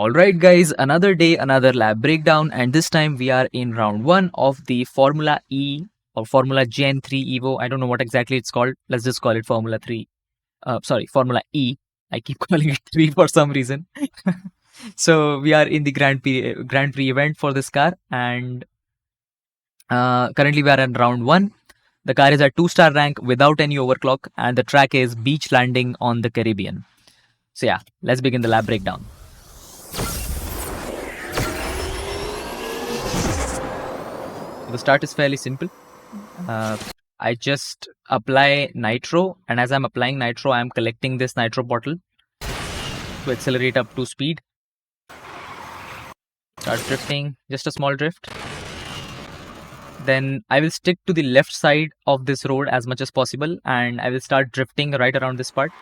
Alright guys, another day, another lab breakdown, and this time we are in round 1 of the Formula E or Formula Gen 3 Evo. I don't know what exactly it's called. Let's just call it Formula 3. Formula E. I keep calling it 3 for some reason. So we are in the Grand Prix event for this car, and currently we are in round 1. The car is at 2-star rank without any overclock, and the track is beach landing on the Caribbean. So yeah, let's begin the lab breakdown. The start is fairly simple. I just apply nitro, and as I'm applying nitro, I'm collecting this nitro bottle to accelerate up to speed. Start drifting, just a small drift. Then I will stick to the left side of this road as much as possible, and I will start drifting right around this part.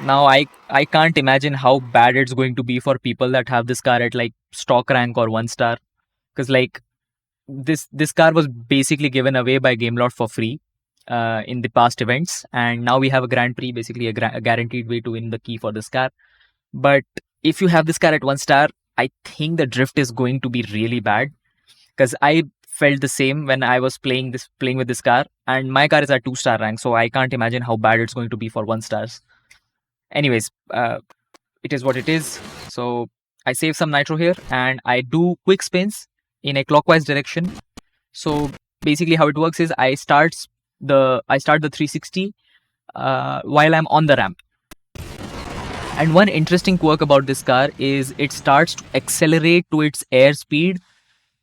Now I can't imagine how bad it's going to be for people that have this car at like stock rank or 1 star, because like this car was basically given away by Gamelot for free in the past events, and now we have a Grand Prix, basically a guaranteed way to win the key for this car. But if you have this car at 1 star, I think the drift is going to be really bad, because I felt the same when I was playing with this car, and my car is at 2-star rank, so I can't imagine how bad it's going to be for 1 stars. Anyways, it is what it is. So I save some nitro here, and I do quick spins in a clockwise direction. So basically how it works is I start the 360 while I'm on the ramp. And one interesting quirk about this car is it starts to accelerate to its airspeed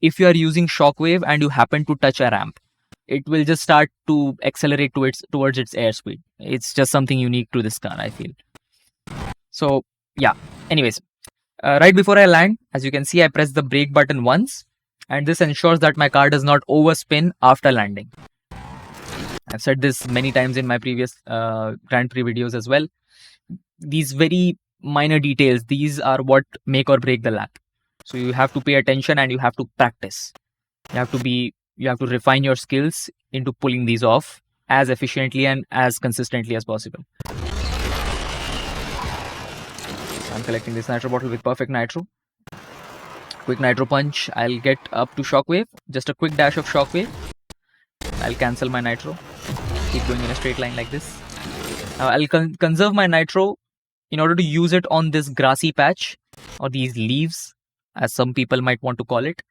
if you are using shockwave and you happen to touch a ramp. It will just start to accelerate towards its airspeed. It's just something unique to this car, I feel. So yeah, anyways, right before I land, as you can see, I press the brake button once, and this ensures that my car does not overspin after landing. I've said this many times in my previous Grand Prix videos as well. These very minor details, these are what make or break the lap. So you have to pay attention and you have to practice. You have to refine your skills into pulling these off as efficiently and as consistently as possible. I'm collecting this nitro bottle with perfect nitro. Quick nitro punch. I'll get up to shockwave. Just a quick dash of shockwave. I'll cancel my nitro. Keep going in a straight line like this. Now I'll conserve my nitro in order to use it on this grassy patch, or these leaves, as some people might want to call it.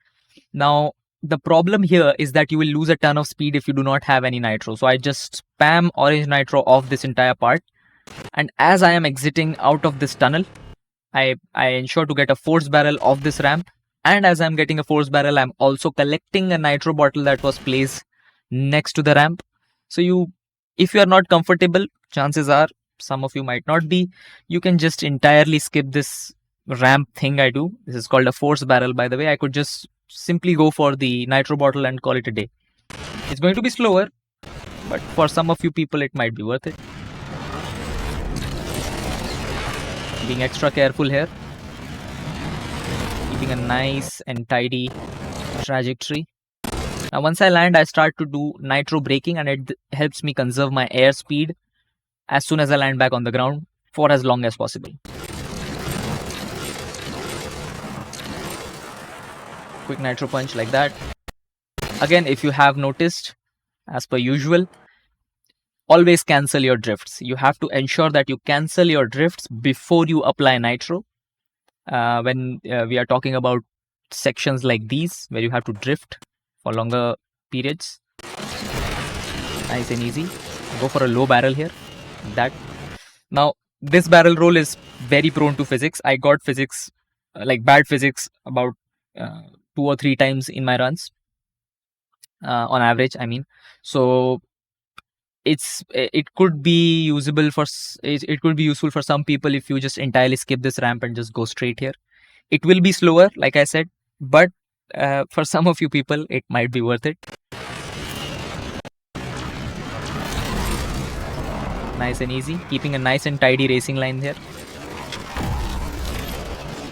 Now the problem here is that you will lose a ton of speed if you do not have any nitro. So I just spam orange nitro off this entire part, and as I am exiting out of this tunnel, I ensure to get a force barrel off this ramp, and as I'm getting a force barrel, I'm also collecting a nitro bottle that was placed next to the ramp. So if you are not comfortable, chances are, some of you might not be, you can just entirely skip this ramp thing I do. This is called a force barrel, by the way. I could just simply go for the nitro bottle and call it a day. It's going to be slower, but for some of you people it might be worth it. Being extra careful here, keeping a nice and tidy trajectory. Now once I land, I start to do nitro braking, and it helps me conserve my airspeed as soon as I land back on the ground for as long as possible. Quick nitro punch like that. Again, if you have noticed, as per usual, always cancel your drifts. You have to ensure that you cancel your drifts before you apply nitro. When we are talking about sections like these, where you have to drift for longer periods. Nice and easy. Go for a low barrel here. Like that. Now, this barrel roll is very prone to physics. I got physics, like bad physics, about 2 or 3 times in my runs. On average, I mean. So it could be usable for useful for some people if you just entirely skip this ramp and just go straight here. It will be slower, like I said, but for some of you people it might be worth it. Nice and easy, keeping a nice and tidy racing line here,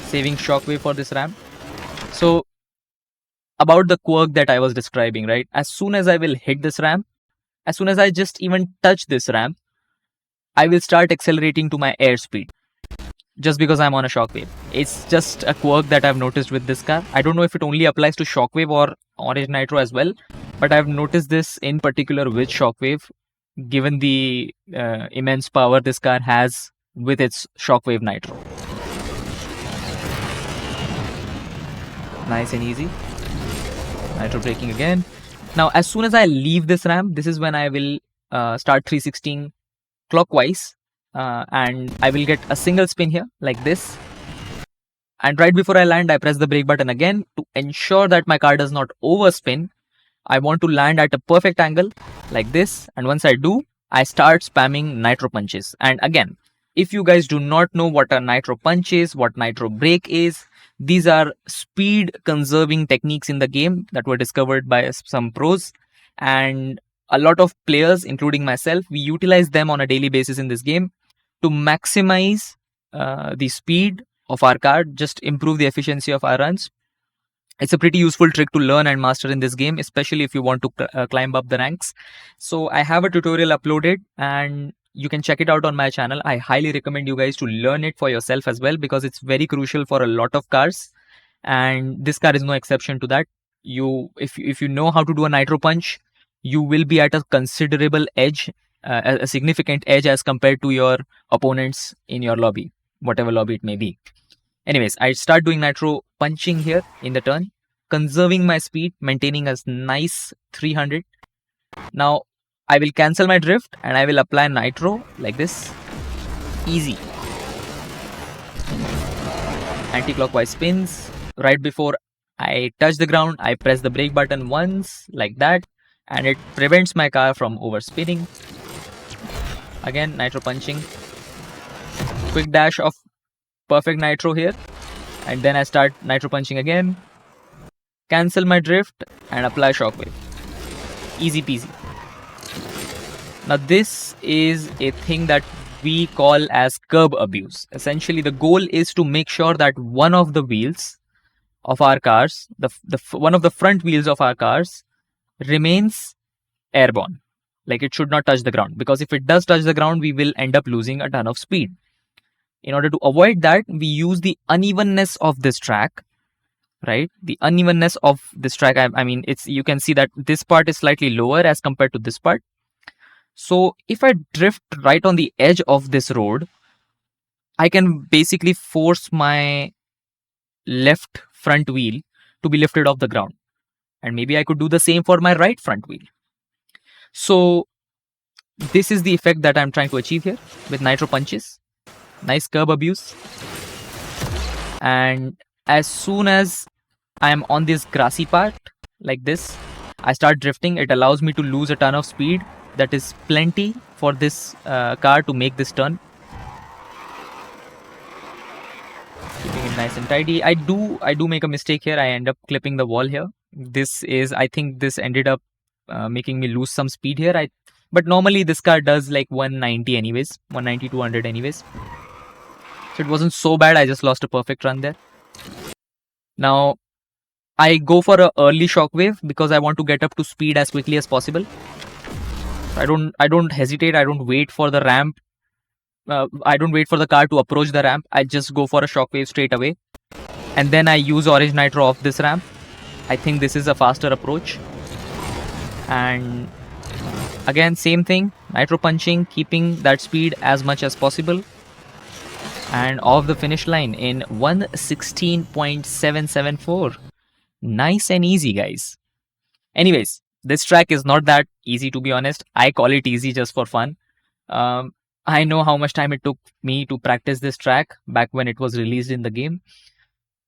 saving shockwave for this ramp. So about the quirk that I was describing, right? As soon as I will hit this ramp, as soon as I just even touch this ramp, I will start accelerating to my airspeed. just because I'm on a shockwave. It's just a quirk that I've noticed with this car. I don't know if it only applies to shockwave or orange nitro as well, but I've noticed this in particular with shockwave, given the immense power this car has with its shockwave nitro. Nice and easy. Nitro braking again. Now, as soon as I leave this ramp, this is when I will start 316 clockwise, and I will get a single spin here like this. And right before I land, I press the brake button again to ensure that my car does not overspin. I want to land at a perfect angle like this, and once I do, I start spamming nitro punches. And again, if you guys do not know what a nitro punch is, what nitro brake is, these are speed conserving techniques in the game that were discovered by some pros, and a lot of players, including myself, we utilize them on a daily basis in this game to maximize the speed of our car, just improve the efficiency of our runs. It's a pretty useful trick to learn and master in this game, especially if you want to climb up the ranks. So I have a tutorial uploaded and you can check it out on my channel. I highly recommend you guys to learn it for yourself as well, because it's very crucial for a lot of cars, and this car is no exception to that. If you know how to do a nitro punch, you will be at a considerable edge, a significant edge as compared to your opponents in your lobby, whatever lobby it may be. Anyways, I start doing nitro punching here in the turn, conserving my speed, maintaining a nice 300. Now, I will cancel my drift and I will apply nitro like this. Easy. Anti-clockwise spins. Right before I touch the ground, I press the brake button once like that, and it prevents my car from overspinning. Again, nitro punching. Quick dash of perfect nitro here, and then I start nitro punching again. Cancel my drift and apply shockwave. Easy peasy. Now this is a thing that we call as curb abuse. Essentially, the goal is to make sure that one of the wheels of our cars, one of the front wheels of our cars, remains airborne. Like, it should not touch the ground, because if it does touch the ground, we will end up losing a ton of speed. In order to avoid that, we use the unevenness of this track, right? The unevenness of this track, I mean, you can see that this part is slightly lower as compared to this part. So if I drift right on the edge of this road, I can basically force my left front wheel to be lifted off the ground. And maybe I could do the same for my right front wheel. So this is the effect that I'm trying to achieve here with nitro punches. Nice curb abuse. And as soon as I'm on this grassy part like this, I start drifting. It allows me to lose a ton of speed. That is plenty for this car to make this turn. Keeping it nice and tidy. I do make a mistake here. I end up clipping the wall here. I think this ended up making me lose some speed here. But normally this car does like 190 anyways, 190, 200 anyways. So it wasn't so bad. I just lost a perfect run there. Now I go for an early shockwave because I want to get up to speed as quickly as possible. I don't hesitate. I don't wait for the ramp. I don't wait for the car to approach the ramp. I just go for a shockwave straight away. And then I use orange nitro off this ramp. I think this is a faster approach. And again, same thing. Nitro punching, keeping that speed as much as possible. And off the finish line in 1:16.774. Nice and easy, guys. Anyways, this track is not that easy, to be honest. I call it easy just for fun. I know how much time it took me to practice this track back when it was released in the game.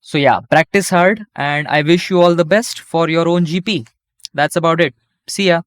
So yeah, practice hard, and I wish you all the best for your own GP. That's about it. See ya.